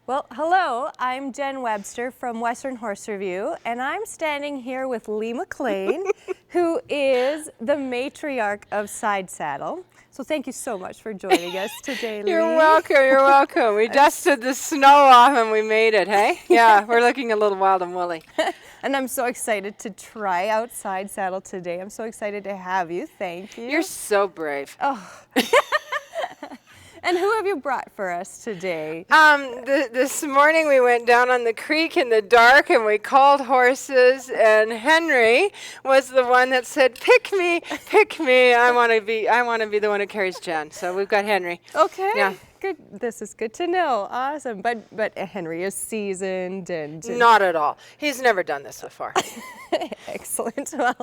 Well, hello, I'm Jen Webster from Western Horse Review, and I'm standing here with Lee McLean, who is the matriarch of Sidesaddle. So thank you so much for joining us today, Lee. You're welcome, you're welcome. We dusted the snow off and we made it, hey? Yeah, we're looking a little wild and woolly. And I'm so excited to try out Sidesaddle today. I'm so excited to have you. Thank you. You're so brave. Oh. And who have you brought for us today? This morning we went down on the creek in the dark and we called horses, and Henry was the one that said, pick me, I want to be the one who carries Jen. So we've got Henry. Okay. Yeah. Good. This is good to know. Awesome. But Henry is seasoned and Not at all. He's never done this before. Excellent. Well,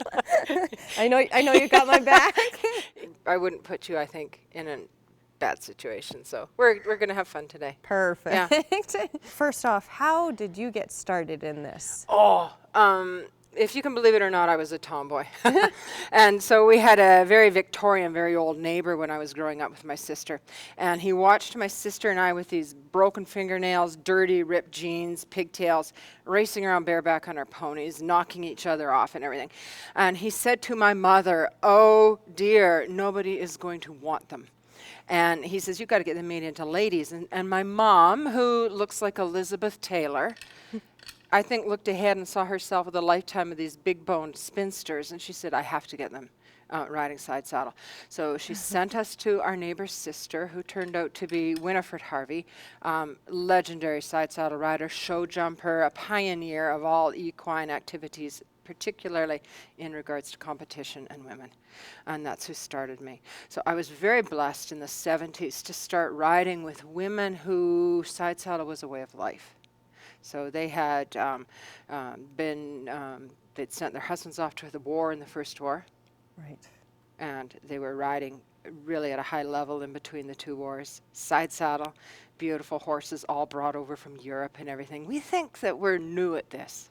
I know you got my back. I wouldn't put you, I think, in a bad situation. So we're going to have fun today. Perfect. Yeah. First off, how did you get started in this? If you can believe it or not, I was a tomboy. And so we had a very Victorian, very old neighbor when I was growing up with my sister. And he watched my sister and I with these broken fingernails, dirty, ripped jeans, pigtails, racing around bareback on our ponies, knocking each other off and everything. And he said to my mother, oh dear, nobody is going to want them. And he says, you've got to get them made into ladies. And my mom, who looks like Elizabeth Taylor, I think looked ahead and saw herself with a lifetime of these big-boned spinsters, and she said, I have to get them riding Sidesaddle. So she sent us to our neighbor's sister, who turned out to be Winifred Harvey, legendary Sidesaddle rider, show jumper, a pioneer of all equine activities, particularly in regards to competition and women. And that's who started me. So I was very blessed in the 70s to start riding with women who Sidesaddle was a way of life. So they had they'd sent their husbands off to the war in the First War. Right. And they were riding really at a high level in between the two wars. Sidesaddle, beautiful horses all brought over from Europe and everything. We think that we're new at this.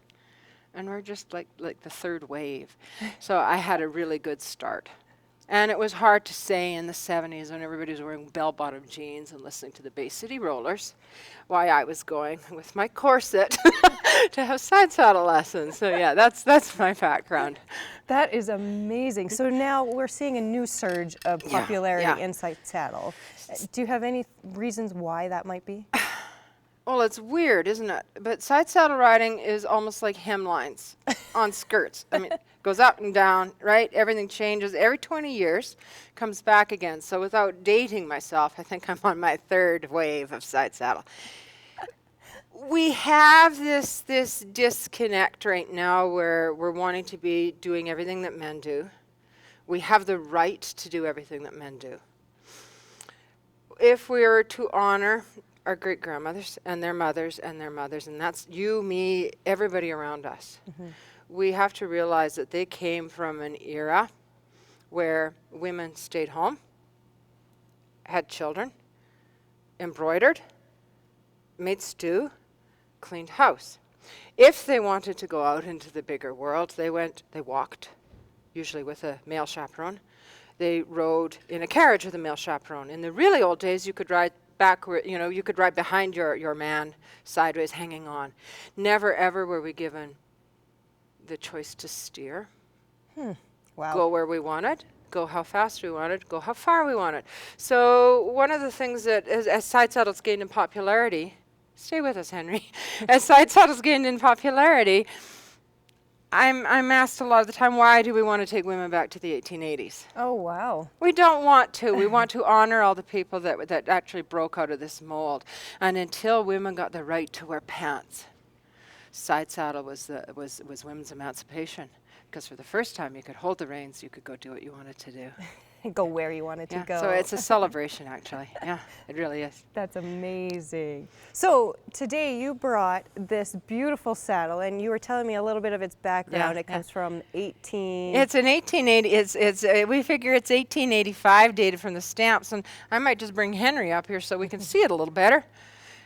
And we're just like the third wave. So I had a really good start. And it was hard to say in the 70s when everybody was wearing bell-bottom jeans and listening to the Bay City Rollers why I was going with my corset to have Sidesaddle lessons. So yeah, that's my background. That is amazing. So now we're seeing a new surge of popularity in Sidesaddle. Do you have any reasons why that might be? Well, it's weird, isn't it? But Sidesaddle riding is almost like hemlines on skirts. I mean, goes up and down, right? Everything changes. Every 20 years, comes back again. So without dating myself, I think I'm on my third wave of Sidesaddle. We have this disconnect right now where we're wanting to be doing everything that men do. We have the right to do everything that men do. If we were to honor our great-grandmothers and their mothers and their mothers, and that's you, me, everybody around us. Mm-hmm. We have to realize that they came from an era where women stayed home, had children, embroidered, made stew, cleaned house. If they wanted to go out into the bigger world, they walked, usually with a male chaperone. They rode in a carriage with a male chaperone. In the really old days, you could ride backward, you could ride behind your man, sideways, hanging on. Never, ever were we given the choice to steer. Wow. Go where we wanted, go how fast we wanted, go how far we wanted. So one of the things that, as Sidesaddle's gained in popularity, stay with us, Henry, as Sidesaddle's gained in popularity, I'm asked a lot of the time, why do we want to take women back to the 1880s? Oh, wow. We don't want to. We want to honor all the people that actually broke out of this mold. And until women got the right to wear pants, Sidesaddle was women's emancipation. Because for the first time, you could hold the reins, you could go do what you wanted to do. Go where you wanted to go. So it's a celebration, actually. Yeah, it really is. That's amazing. So today you brought this beautiful saddle, and you were telling me a little bit of its background. It comes from 18... It's an 1880, we figure it's 1885, dated from the stamps, and I might just bring Henry up here so we can see it a little better.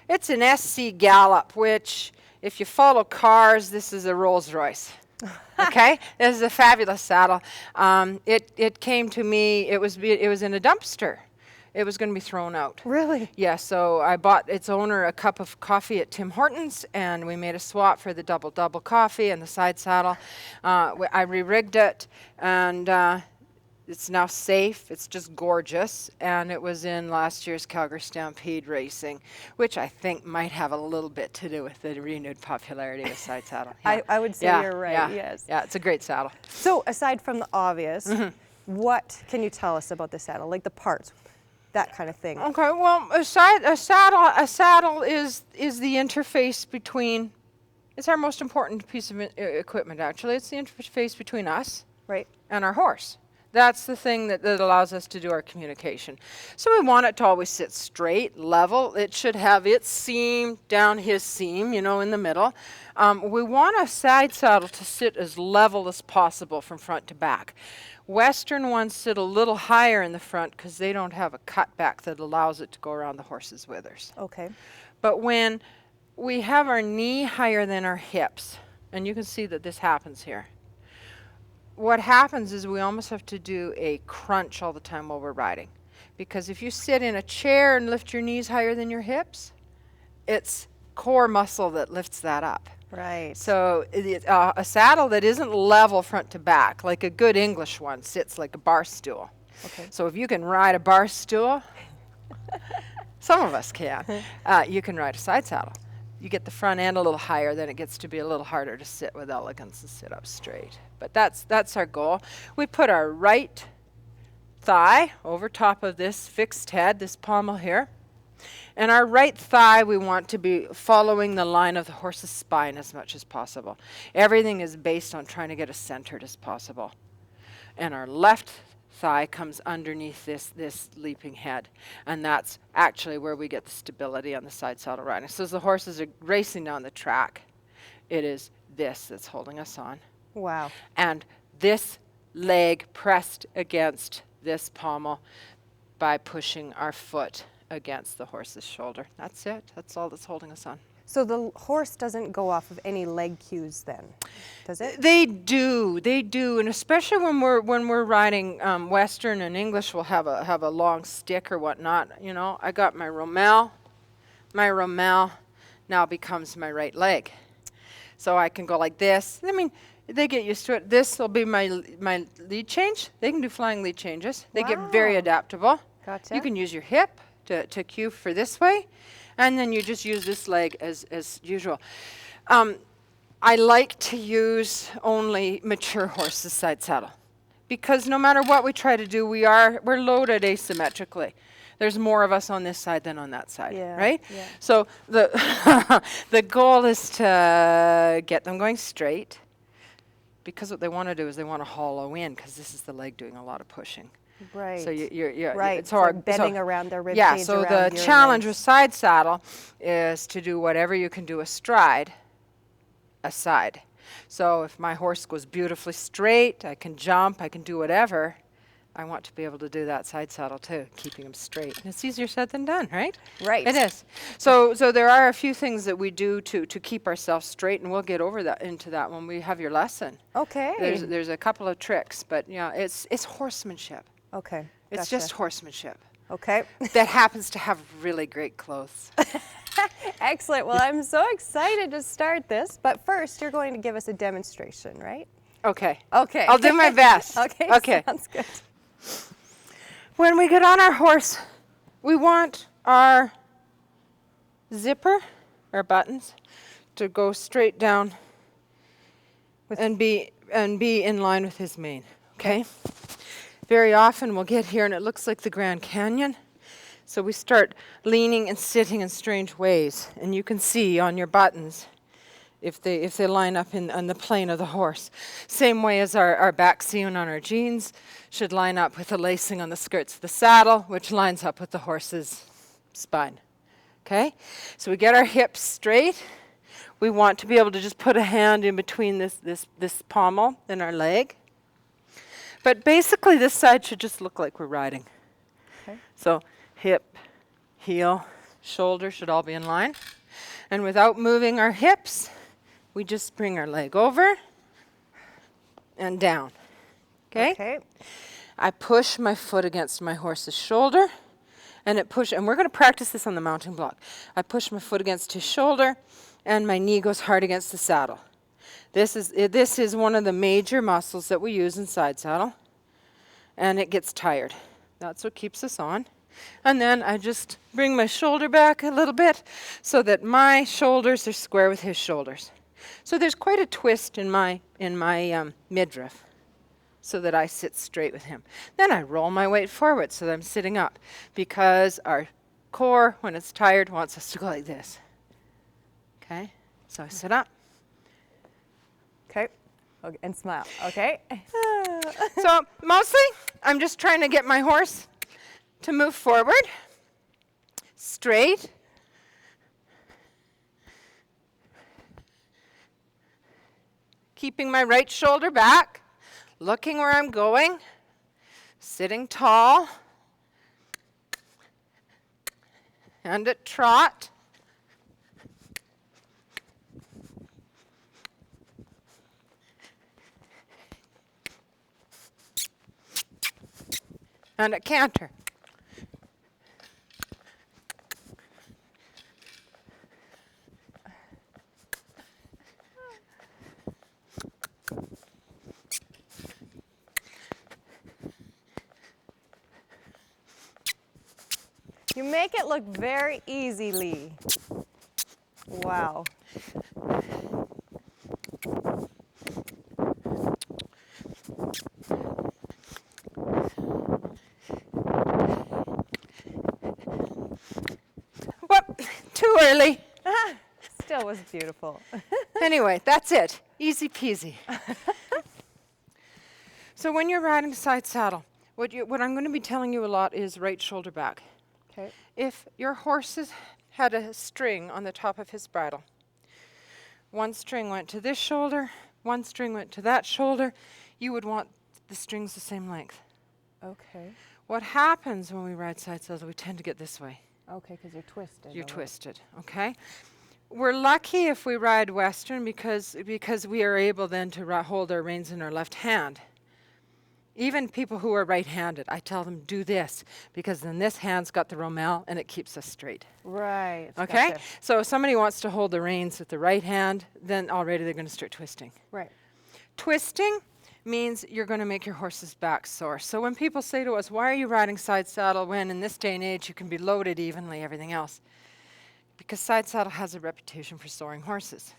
It's an SC Gallop, which, if you follow cars, this is a Rolls Royce. Okay, this is a fabulous saddle. It came to me. It was in a dumpster It was going to be thrown out. Really? Yeah, so I bought its owner a cup of coffee at Tim Hortons, and we made a swap for the double coffee and the side saddle. I re-rigged it, and it's now safe. It's just gorgeous, and it was in last year's Calgary Stampede racing, which I think might have a little bit to do with the renewed popularity of side saddle. Yeah. I would say Yeah, you're right, yeah, yes. Yeah, it's a great saddle. So aside from the obvious, what can you tell us about the saddle? Like the parts, that kind of thing. Okay, well, a saddle is the interface between. It's our most important piece of equipment, actually. It's the interface between us Right. and our horse. That's the thing that allows us to do our communication. So we want it to always sit straight, level. It should have its seam down his seam, you know, in the middle. We want a side saddle to sit as level as possible from front to back. Western ones sit a little higher in the front because they don't have a cutback that allows it to go around the horse's withers. Okay. But when we have our knee higher than our hips, and you can see that this happens here, what happens is we almost have to do a crunch all the time while we're riding. Because if you sit in a chair and lift your knees higher than your hips, it's core muscle that lifts that up. Right. So a saddle that isn't level front to back, like a good English one, sits like a bar stool. Okay. So if you can ride a bar stool, some of us can, you can ride a side saddle. You get the front end a little higher, then it gets to be a little harder to sit with elegance and sit up straight. But that's our goal. We put our right thigh over top of this fixed head, this pommel here. And our right thigh, we want to be following the line of the horse's spine as much as possible. Everything is based on trying to get as centered as possible. And our left thigh comes underneath this leaping head. And that's actually where we get the stability on the side saddle riding. So as the horses are racing down the track, it is this that's holding us on. Wow. And this leg pressed against this pommel by pushing our foot against the horse's shoulder. That's it. That's all that's holding us on. So the horse doesn't go off of any leg cues then, does it? They do, and especially when we're riding Western and English, we'll have a long stick or whatnot. You know, I got my romal. My romal now becomes my right leg, so I can go like this. I mean, they get used to it. This will be my lead change. They can do flying lead changes. They get very Wow. adaptable. Gotcha. You can use your hip to cue for this way, and then you just use this leg as usual. I like to use only mature horses side saddle, because no matter what we try to do, we're loaded asymmetrically. There's more of us on this side than on that side, Yeah, right? yeah. So the goal is to get them going straight, because what they want to do is they want to hollow in, because this is the leg doing a lot of pushing. Right. So you're right. it's So hard. bending around their rib Yeah, cage so around the your challenge with legs. side saddle is to do whatever you can do astride aside. So if my horse goes beautifully straight, I can jump, I can do whatever. I want to be able to do that side saddle too, keeping them straight. And it's easier said than done, right? Right. It is. So there are a few things that we do to keep ourselves straight, and we'll get into that when we have your lesson. Okay. There's a couple of tricks, but yeah, it's horsemanship. Okay. It's Gotcha. just horsemanship Okay. that happens to have really great clothes. Excellent. Well, I'm so excited to start this, but first you're going to give us a demonstration, right? Okay. Okay. I'll do my best. Okay. Okay. Sounds good. When we get on our horse, we want our zipper, our buttons, to go straight down and be in line with his mane. Okay? Very often we'll get here and it looks like the Grand Canyon. So we start leaning and sitting in strange ways, and you can see on your buttons if they line up on the plane of the horse. Same way as our back seam on our jeans should line up with the lacing on the skirts of the saddle, which lines up with the horse's spine. Okay? So we get our hips straight. We want to be able to just put a hand in between this pommel and our leg. But basically this side should just look like we're riding. Okay. So hip, heel, shoulder should all be in line. And without moving our hips, we just bring our leg over and down. Okay? Okay. I push my foot against my horse's shoulder, and and we're going to practice this on the mounting block. I push my foot against his shoulder, and my knee goes hard against the saddle. This is one of the major muscles that we use in side saddle, and it gets tired. That's what keeps us on. And then I just bring my shoulder back a little bit so that my shoulders are square with his shoulders. So there's quite a twist in my midriff so that I sit straight with him. Then I roll my weight forward so that I'm sitting up, because our core, when it's tired, wants us to go like this. Okay? So I sit up. Okay. And smile. Okay. So mostly I'm just trying to get my horse to move forward, straight. Keeping my right shoulder back, looking where I'm going, sitting tall, and at trot. And at canter. You make it look very easy, Lee. Wow. Whoop, too early. Still was beautiful. Anyway, that's it. Easy peasy. So when you're riding side saddle, what I'm going to be telling you a lot is right shoulder back. Okay. If your horse had a string on the top of his bridle, one string went to this shoulder, one string went to that shoulder, you would want the strings the same length. Okay. What happens when we ride side saddle, we tend to get this way. Okay, because you're twisted. You're twisted, okay? We're lucky if we ride Western because we are able then to hold our reins in our left hand. Even people who are right-handed, I tell them, do this, because then this hand's got the romal and it keeps us straight. Right. Okay? Gotcha. So if somebody wants to hold the reins with the right hand, then already they're going to start twisting. Right. Twisting means you're going to make your horse's back sore. So when people say to us, why are you riding side saddle when in this day and age you can be loaded evenly, everything else? Because side saddle has a reputation for soring horses.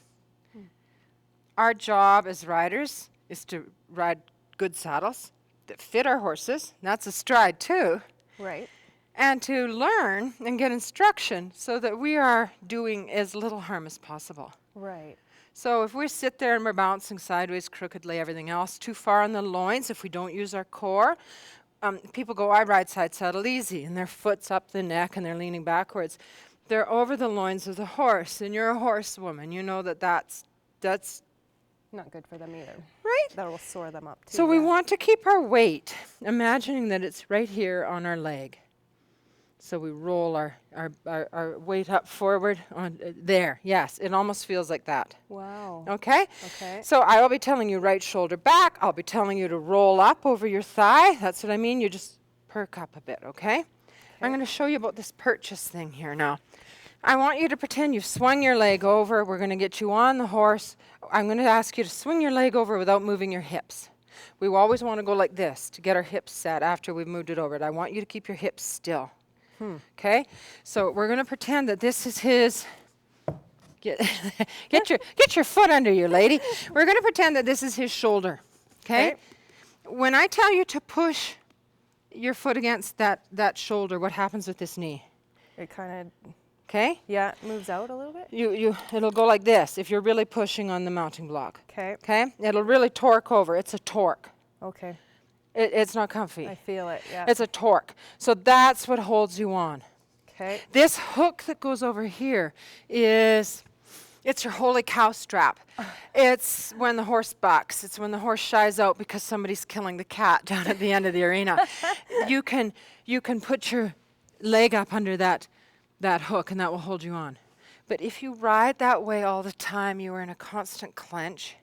Our job as riders is to ride good saddles that fit our horses. That's a stride too. Right. And to learn and get instruction so that we are doing as little harm as possible. Right. So if we sit there and we're bouncing sideways, crookedly, everything else, too far on the loins, if we don't use our core, people go, I ride side saddle easy, and their foot's up the neck and they're leaning backwards. They're over the loins of the horse, and you're a horsewoman. You know that's not good for them either. Right. That will sore them up too. So we want to keep our weight, imagining that it's right here on our leg. So we roll our weight up forward on there. Yes, it almost feels like that. Wow. Okay? Okay. So I will be telling you right shoulder back. I'll be telling you to roll up over your thigh. That's what I mean. You just perk up a bit, okay? I'm going to show you about this purchase thing here now. I want you to pretend you've swung your leg over. We're going to get you on the horse. I'm going to ask you to swing your leg over without moving your hips. We always want to go like this to get our hips set after we've moved it over. I want you to keep your hips still. Okay? So we're going to pretend that this is his... Get your foot under you, lady. We're going to pretend that this is his shoulder. Okay? When I tell you to push your foot against that shoulder, what happens with this knee? It kind of... Okay? Yeah, it moves out a little bit. It'll go like this if you're really pushing on the mounting block. Okay. Okay? It'll really torque over. It's a torque. Okay. It's not comfy. I feel it, yeah. It's a torque. So that's what holds you on. Okay. This hook that goes over here it's your holy cow strap. It's when the horse bucks. It's when the horse shies out because somebody's killing the cat down at the end of the arena. You can put your leg up under that hook and that will hold you on. But if you ride that way all the time, you are in a constant clench.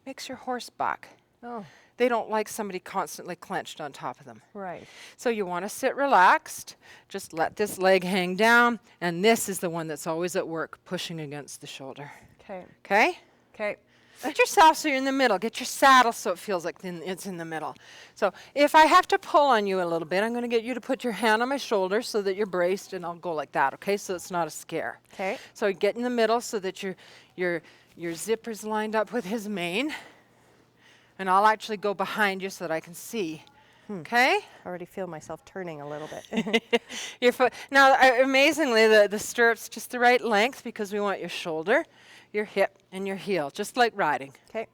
Makes your horse buck. Oh. They don't like somebody constantly clenched on top of them. Right. So you want to sit relaxed. Just let this leg hang down. And this is the one that's always at work, pushing against the shoulder. Okay. Okay? Okay. Get yourself so you're in the middle. Get your saddle so it feels like it's in the middle. So if I have to pull on you a little bit, I'm going to get you to put your hand on my shoulder so that you're braced, and I'll go like that, okay? So it's not a scare. Okay. So get in the middle so that your zipper's lined up with his mane. And I'll actually go behind you so that I can see. Okay? I already feel myself turning a little bit. Your foot. Now, amazingly, the stirrup's just the right length because we want your shoulder, your hip, and your heel, just like riding. Okay.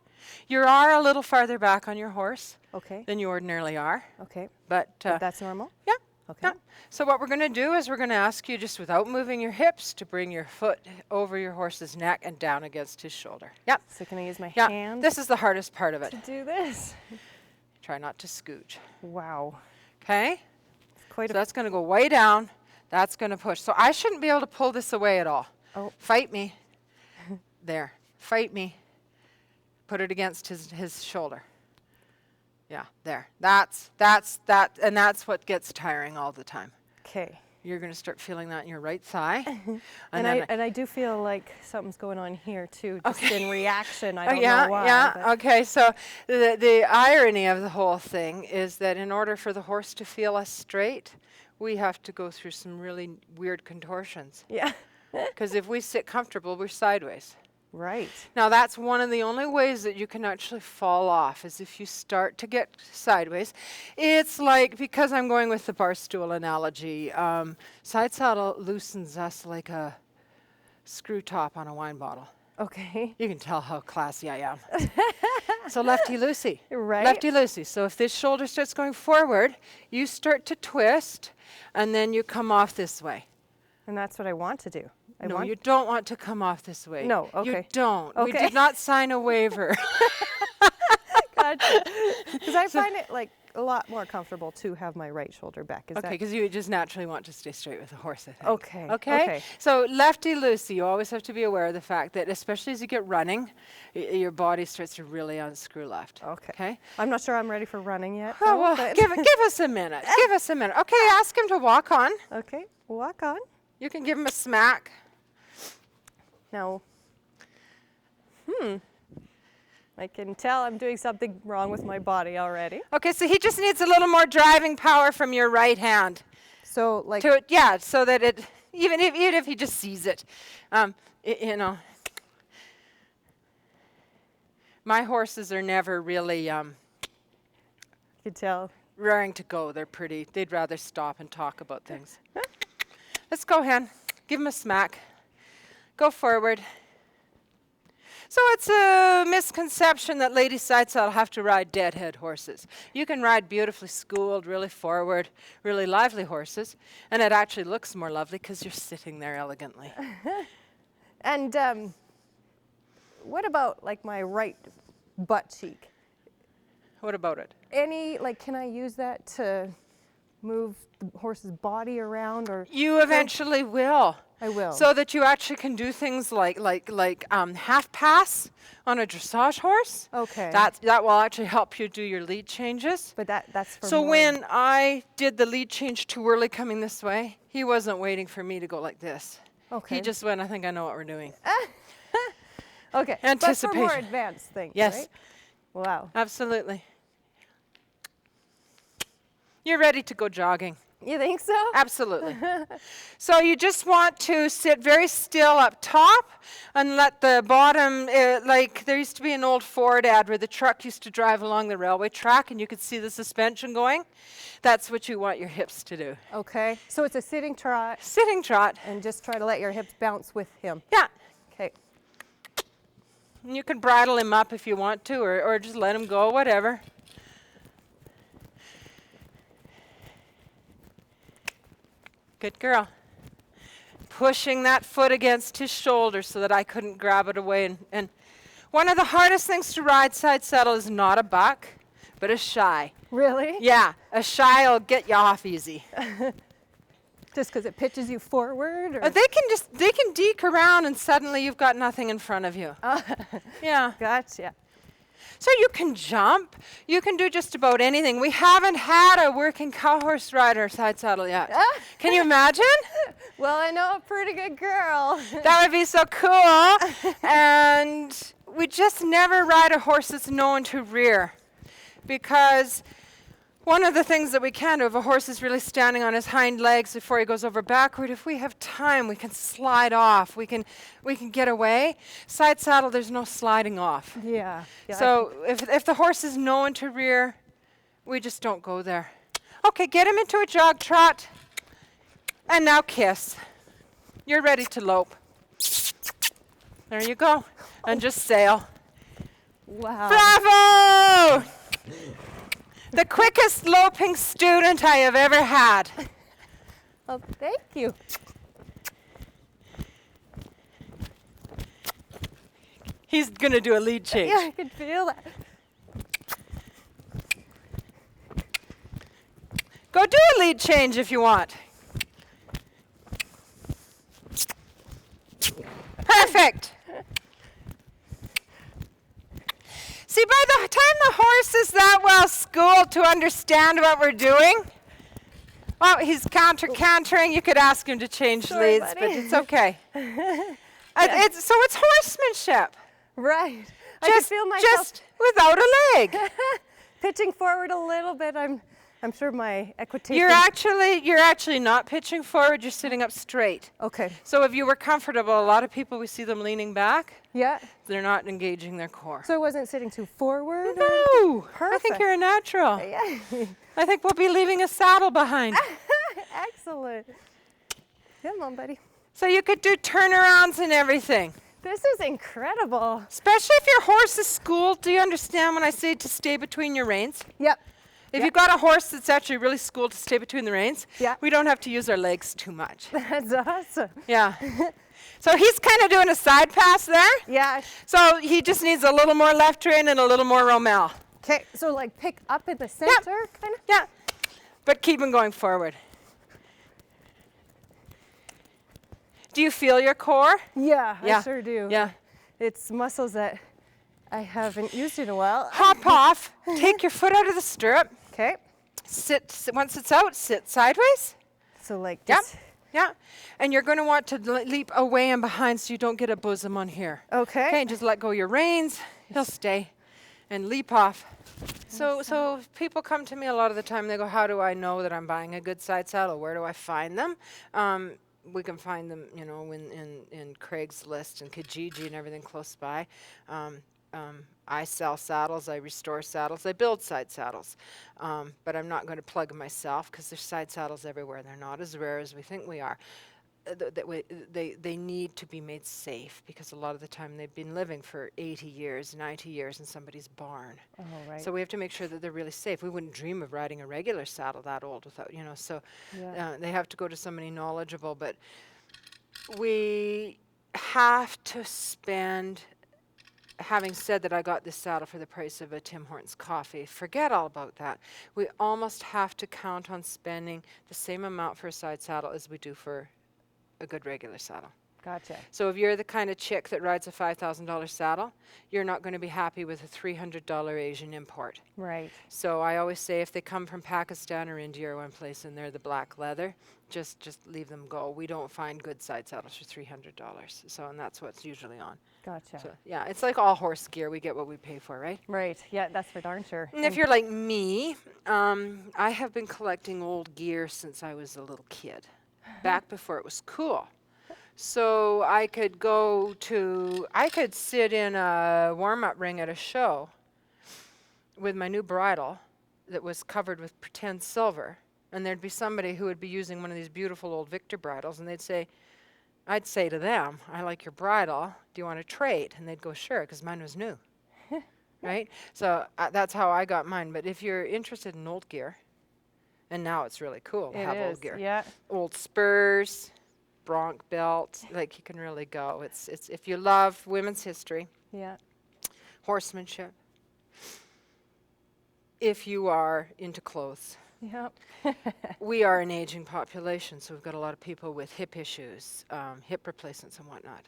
You are a little farther back on your horse Okay. than you ordinarily are, Okay. but That's normal? yeah. Okay. Yeah. So what we're going to do is we're going to ask you, just without moving your hips, to bring your foot over your horse's neck and down against his shoulder. Yep. So can I use my Yeah. hand This is the hardest part of it. to do this? Try not to scooch. Wow. Okay? Quite So that's going to go way down. That's going to push. So I shouldn't be able to pull this away at all. Oh. Fight me. There. Fight me. Put it against his shoulder. Yeah, there. That's and that's what gets tiring all the time. Okay. You're going to start feeling that in your right thigh. And then I do feel like something's going on here too, just in reaction. I don't yeah, know why. yeah. but- Okay, so the irony of the whole thing is that in order for the horse to feel us straight, we have to go through some really weird contortions. Yeah. Because if we sit comfortable, we're sideways. Right. Now that's one of the only ways that you can actually fall off, is if you start to get sideways. It's like, because I'm going with the bar stool analogy, side saddle loosens us like a screw top on a wine bottle. Okay. You can tell how classy I am. So lefty-loosey. Right. Lefty-loosey. So if this shoulder starts going forward, you start to twist, and then you come off this way. And that's what I want to do. No, you don't want to come off this way. No, You okay. don't. We Okay. did not sign a waiver. Gotcha. Because I find it like a lot more comfortable to have my right shoulder back. Is Okay, because you just naturally want to stay straight with the horse, I think. Okay, Okay? okay. So lefty-loosey, you always have to be aware of the fact that, especially as you get running, your body starts to really unscrew left. Okay. Okay? I'm not sure I'm ready for running yet. Oh, though, well, but- give us a minute. Give us a minute. Okay, ask him to walk on. Okay, walk on. You can give him a smack. Now, I can tell I'm doing something wrong with my body already. Okay, so he just needs a little more driving power from your right hand. So, like, So that it, even if he just sees it, you know. My horses are never really you can tell. raring to go. They'd rather stop and talk about things. Let's go, hen. Give him a smack. Go forward. So it's a misconception that lady sidesaddle have to ride deadhead horses. You can ride beautifully schooled, really forward, really lively horses, and it actually looks more lovely because you're sitting there elegantly. And what about like my right butt cheek? What about it? Can I use that to move the horse's body around, or? You eventually will. I will. So that you actually can do things like half pass on a dressage horse. Okay. That will actually help you do your lead changes. But that's for So more- when I did the lead change too early coming this way, he wasn't waiting for me to go like this. Okay. He just went, I think I know what we're doing. Okay. But for more Anticipation. advanced things. Yes. Right? Wow. Absolutely. You're ready to go jogging. You think so? Absolutely. So you just want to sit very still up top and let the bottom, like there used to be an old Ford ad where the truck used to drive along the railway track and you could see the suspension going. That's what you want your hips to do. Okay. So it's a sitting trot, Sitting trot. and just try to let your hips bounce with him. Yeah. Okay. And you can bridle him up if you want to, or just let him go, whatever. Good girl. Pushing that foot against his shoulder so that I couldn't grab it away. And one of the hardest things to ride side saddle is not a buck, but a shy. Really? Yeah, a shy will get you off easy. Just because it pitches you forward? Or? They can deke around and suddenly you've got nothing in front of you. Yeah. Gotcha. So you can jump. You can do just about anything. We haven't had a working cow horse rider side saddle yet. Can you imagine? Well, I know a pretty good girl. That would be so cool. And we just never ride a horse that's known to rear, because one of the things that we can do, if a horse is really standing on his hind legs before he goes over backward, if we have time, we can slide off. We can get away. Side saddle, there's no sliding off. Yeah. So if the horse is known to rear, we just don't go there. Okay, get him into a jog trot. And now kiss. You're ready to lope. There you go. And just sail. Wow. Bravo! The quickest loping student I have ever had. Well, thank you. He's going to do a lead change. Yeah, I can feel that. Go do a lead change if you want. Perfect. See, by the time the horse is that well schooled to understand what we're doing, oh, he's cantering. You could ask him to change Sorry, leads, buddy. but it's okay. So it's horsemanship. Right. I can feel myself Just without a leg. pitching forward a little bit. I'm sure my equitation. You're actually not pitching forward. You're sitting up straight. Okay. So if you were comfortable, a lot of people, we see them leaning back. Yeah. They're not engaging their core. So I wasn't sitting too forward? No. I Perfect. think you're a natural. Yeah. I think we'll be leaving a saddle behind. Excellent. Come on, buddy. So you could do turnarounds and everything. This is incredible. Especially if your horse is schooled. Do you understand when I say to stay between your reins? Yep. If you've got a horse that's actually really schooled to stay between the reins, Yeah. we don't have to use our legs too much. That's awesome. Yeah. So he's kind of doing a side pass there. Yeah. So he just needs a little more left rein and a little more romal. Okay. So like pick up in the center, kind of? Yeah. But keep him going forward. Do you feel your core? Yeah, Yeah. I sure do. Yeah. It's muscles that I haven't used in a while. Hop off. Take your foot out of the stirrup. Okay. Sit. Once it's out, sit sideways. So like Yeah. this. Yeah. And you're going to want to leap away and behind so you don't get a bosom on here. Okay. Okay, and just let go your reins. He'll stay. And leap off. So people come to me a lot of the time. They go, how do I know that I'm buying a good side saddle? Where do I find them? We can find them, in Craigslist and Kijiji and everything close by. I sell saddles, I restore saddles, I build side saddles. But I'm not going to plug myself because there's side saddles everywhere. They're not as rare as we think we are. They need to be made safe because a lot of the time they've been living for 80 years, 90 years in somebody's barn. Oh, right. So we have to make sure that they're really safe. We wouldn't dream of riding a regular saddle that old without, so Yeah. they have to go to somebody knowledgeable. But we have to spend, having said that I got this saddle for the price of a Tim Hortons coffee, forget all about that. We almost have to count on spending the same amount for a side saddle as we do for a good regular saddle. Gotcha. So if you're the kind of chick that rides a $5,000 saddle, you're not going to be happy with a $300 Asian import. Right. So I always say if they come from Pakistan or India or one place and they're the black leather, just leave them go. We don't find good side saddles for $300. So, and that's what's usually on. Gotcha. So yeah, it's like all horse gear. We get what we pay for, right? Right. Yeah, that's for darn sure. And if you're like me, I have been collecting old gear since I was a little kid, back before it was cool. So I could sit in a warm-up ring at a show with my new bridle that was covered with pretend silver. And there'd be somebody who would be using one of these beautiful old Victor bridles, and I'd say to them, I like your bridle, do you want to trade? And they'd go, sure, because mine was new. Right? So that's how I got mine. But if you're interested in old gear, and now it's really cool to have old gear. Yeah. Old spurs, bronc belt, like you can really go. It's if you love women's history, Yeah. horsemanship, if you are into clothes. Yep. We are an aging population, so we've got a lot of people with hip issues, hip replacements and whatnot.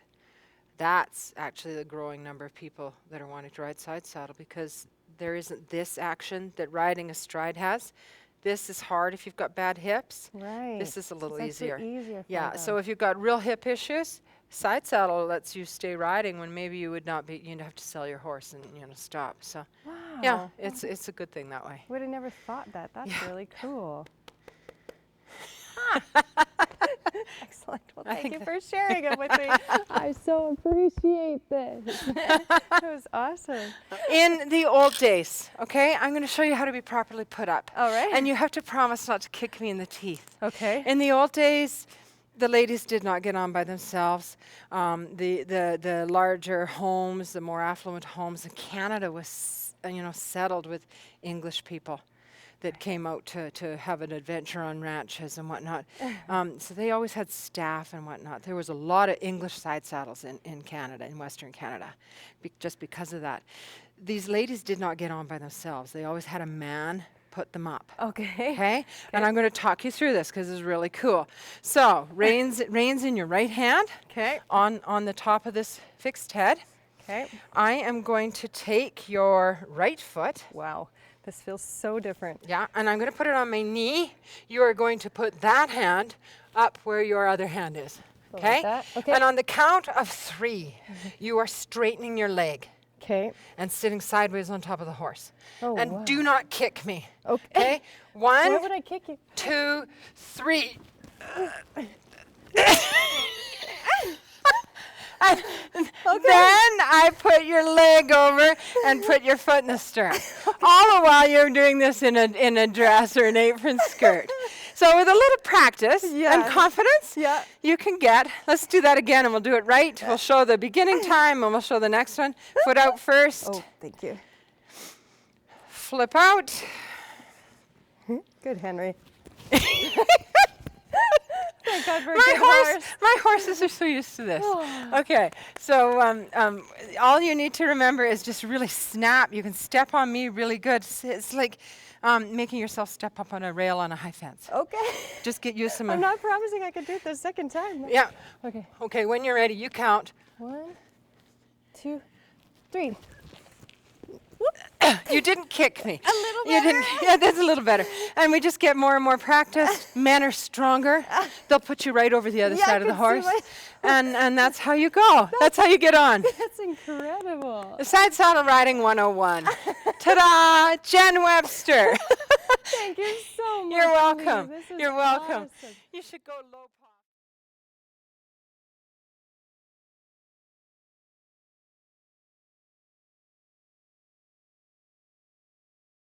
that's actually the growing number of people that are wanting to ride side saddle, because there isn't this action that riding astride has. This is hard if you've got bad hips. Right. This is a little It's actually easier. easier for Yeah, them. so if you've got real hip issues, side saddle lets you stay riding when maybe you would not be, you'd have to sell your horse and, you know, stop. So Wow. yeah, it's a good thing that way. Would have never thought that. That's Yeah. really cool. Excellent. Well, I thank think you that- for sharing it with me. I so appreciate this. That was awesome. In the old days, okay, I'm going to show you how to be properly put up. All right. And you have to promise not to kick me in the teeth. Okay. In the old days, the ladies did not get on by themselves. The larger homes, the more affluent homes in Canada was, you know, settled with English people that came out to have an adventure on ranches and whatnot. So they always had staff and whatnot. There was a lot of English side saddles in Canada, in Western Canada, just because of that. These ladies did not get on by themselves. They always had a man put them up. Okay. Okay? And I'm going to talk you through this because it's really cool. So, reins in your right hand. Okay. On the top of this fixed head. Okay. I am going to take your right foot. Wow. This feels so different. Yeah, and I'm going to put it on my knee. You are going to put that hand up where your other hand is. So like Okay? that? Okay. And on the count of 3, you are straightening your leg Okay. and sitting sideways on top of the horse. Oh, and wow. do not kick me. Okay. Okay? Why 1, would I kick you? 2, 3. And then I put your leg over and put your foot in the stirrup. All the while you're doing this in a dress or an apron skirt. So with a little practice Yeah. and confidence, Yeah. you can get, let's do that again and we'll do it right. We'll show the beginning time and we'll show the next one. Foot out first. Oh, thank you. Flip out. Good, Henry. Thank God for a good horse. My horses are so used to this. Okay, so all you need to remember is just really snap. You can step on me really good. It's like making yourself step up on a rail on a high fence. Okay. Just get used to I'm not promising I could do it the second time. Yeah. Okay. Okay, when you're ready, you count. 1, 2, 3. You didn't kick me. A little You didn't. better? Yeah, that's a little better. And we just get more and more practice. Men are stronger. They'll put you right over the other Yeah, I side of the can see horse. And that's how you go. That's how you get on. That's incredible. Side saddle riding 101. Ta-da! Jen Webster. Thank you so much. You're Lee. welcome. This is You're welcome. awesome. You should go low.